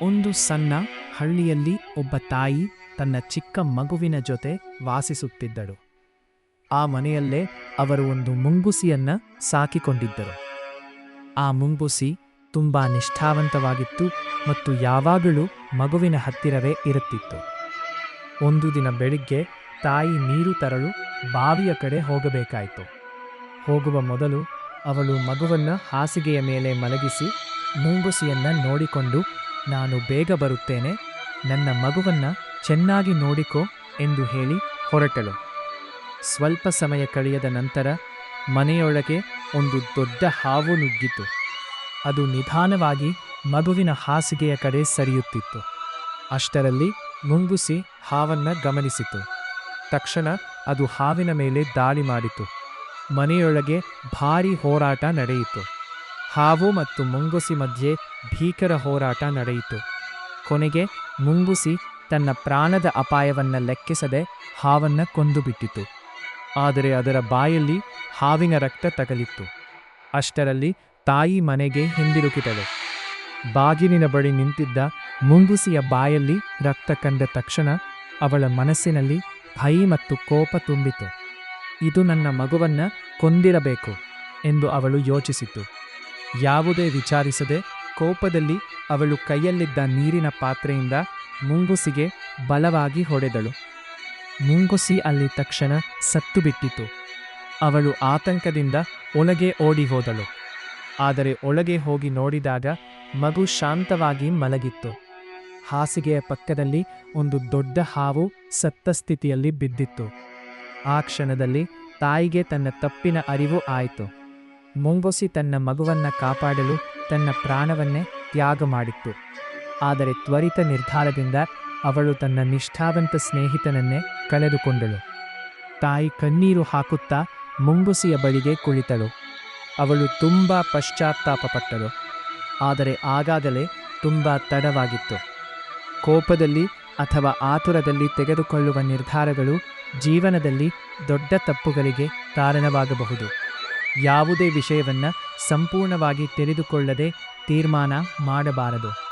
ಒಂದು ಸಣ್ಣ ಹಳ್ಳಿಯಲ್ಲಿ ಒಬ್ಬ ತಾಯಿ ತನ್ನ ಚಿಕ್ಕ ಮಗುವಿನ ಜೊತೆ ವಾಸಿಸುತ್ತಿದ್ದಳು. ಆ ಮನೆಯಲ್ಲೇ ಅವರು ಒಂದು ಮುಂಗುಸಿಯನ್ನ ಸಾಕಿಕೊಂಡಿದ್ದರು. ಆ ಮುಂಗುಸಿ ತುಂಬಾ ನಿಷ್ಠಾವಂತವಾಗಿತ್ತು ಮತ್ತು ಯಾವಾಗಲೂ ಮಗುವಿನ ಹತ್ತಿರವೇ ಇರುತ್ತಿತ್ತು. ಒಂದು ದಿನ ಬೆಳಿಗ್ಗೆ ತಾಯಿ ನೀರು ತರಲು ಬಾವಿಯ ಕಡೆ ಹೋಗಬೇಕಾಯಿತು. ಹೋಗುವ ಮೊದಲು ಅವಳು ಮಗುವನ್ನ ಹಾಸಿಗೆಯ ಮೇಲೆ ಮಲಗಿಸಿ ಮುಂಗುಸಿಯನ್ನ ನೋಡಿಕೊಂಡು, ನಾನು ಬೇಗ ಬರುತ್ತೇನೆ, ನನ್ನ ಮಗುವನ್ನ ಚೆನ್ನಾಗಿ ನೋಡಿಕೋ ಎಂದು ಹೇಳಿ ಹೊರಟಳು. ಸ್ವಲ್ಪ ಸಮಯ ಕಳೆಯದ ನಂತರ ಮನೆಯೊಳಗೆ ಒಂದು ದೊಡ್ಡ ಹಾವು ನುಗ್ಗಿತು. ಅದು ನಿಧಾನವಾಗಿ ಮಗುವಿನ ಹಾಸಿಗೆಯ ಕಡೆ ಸರಿಯುತ್ತಿತ್ತು. ಅಷ್ಟರಲ್ಲಿ ಮುಂಗುಸಿ ಹಾವನ್ನ ಗಮನಿಸಿತು. ತಕ್ಷಣ ಅದು ಹಾವಿನ ಮೇಲೆ ದಾಳಿ ಮಾಡಿತು. ಮನೆಯೊಳಗೆ ಭಾರೀ ಹೋರಾಟ ನಡೆಯಿತು. ಹಾವು ಮತ್ತು ಮುಂಗುಸಿ ಮಧ್ಯೆ ಭೀಕರ ಹೋರಾಟ ನಡೆಯಿತು. ಕೊನೆಗೆ ಮುಂಗುಸಿ ತನ್ನ ಪ್ರಾಣದ ಅಪಾಯವನ್ನ ಲೆಕ್ಕಿಸದೆ ಹಾವನ್ನ ಕೊಂದುಬಿಟ್ಟಿತು. ಆದರೆ ಅದರ ಬಾಯಲ್ಲಿ ಹಾವಿನ ರಕ್ತ ತಗಲಿತ್ತು. ಅಷ್ಟರಲ್ಲಿ ತಾಯಿ ಮನೆಗೆ ಹಿಂದಿರುಗಿದಳು. ಬಾಗಿಲಿನ ಬಳಿ ನಿಂತಿದ್ದ ಮುಂಗುಸಿಯ ಬಾಯಲ್ಲಿ ರಕ್ತ ಕಂಡ ತಕ್ಷಣ ಅವಳ ಮನಸ್ಸಿನಲ್ಲಿ ಭಯ ಮತ್ತು ಕೋಪ ತುಂಬಿತು. ಇದು ನನ್ನ ಮಗುವನ್ನ ಕೊಂದಿರಬೇಕು ಎಂದು ಅವಳು ಯೋಚಿಸಿತು. ಯಾವುದೇ ವಿಚಾರಿಸದೆ ಕೋಪದಲ್ಲಿ ಅವಳು ಕೈಯಲ್ಲಿದ್ದ ನೀರಿನ ಪಾತ್ರೆಯಿಂದ ಮುಂಗುಸಿಗೆ ಬಲವಾಗಿ ಹೊಡೆದಳು. ಮುಂಗುಸಿ ಅಲ್ಲಿ ತಕ್ಷಣ ಸತ್ತು ಬಿಟ್ಟಿತು. ಅವಳು ಆತಂಕದಿಂದ ಒಳಗೆ ಓಡಿ ಹೋದಳು. ಆದರೆ ಒಳಗೆ ಹೋಗಿ ನೋಡಿದಾಗ ಮಗು ಶಾಂತವಾಗಿ ಮಲಗಿತ್ತು. ಹಾಸಿಗೆಯ ಪಕ್ಕದಲ್ಲಿ ಒಂದು ದೊಡ್ಡ ಹಾವು ಸತ್ತ ಸ್ಥಿತಿಯಲ್ಲಿ ಬಿದ್ದಿತ್ತು. ಆ ಕ್ಷಣದಲ್ಲಿ ತಾಯಿಗೆ ತನ್ನ ತಪ್ಪಿನ ಅರಿವು ಆಯಿತು. ಮುಂಗುಸಿ ತನ್ನ ಮಗುವನ್ನ ಕಾಪಾಡಲು ತನ್ನ ಪ್ರಾಣವನ್ನೇ ತ್ಯಾಗ ಮಾಡಿತ್ತು. ಆದರೆ ತ್ವರಿತ ನಿರ್ಧಾರದಿಂದ ಅವಳು ತನ್ನ ನಿಷ್ಠಾವಂತ ಸ್ನೇಹಿತನನ್ನೇ ಕಳೆದುಕೊಂಡಳು. ತಾಯಿ ಕಣ್ಣೀರು ಹಾಕುತ್ತಾ ಮುಂಗುಸಿಯ ಬಳಿಗೆ ಕುಳಿತಳು. ಅವಳು ತುಂಬಾ ಪಶ್ಚಾತ್ತಾಪಪಟ್ಟಳು. ಆದರೆ ಆಗಾಗಲೇ ತುಂಬಾ ತಡವಾಗಿತ್ತು. ಕೋಪದಲ್ಲಿ ಅಥವಾ ಆತುರದಲ್ಲಿ ತೆಗೆದುಕೊಳ್ಳುವ ನಿರ್ಧಾರಗಳು ಜೀವನದಲ್ಲಿ ದೊಡ್ಡ ತಪ್ಪುಗಳಿಗೆ ಕಾರಣವಾಗಬಹುದು. ಯಾವುದೇ ವಿಷಯವನ್ನ ಸಂಪೂರ್ಣವಾಗಿ ತಿಳಿದುಕೊಳ್ಳದೆ ತೀರ್ಮಾನ ಮಾಡಬಾರದು.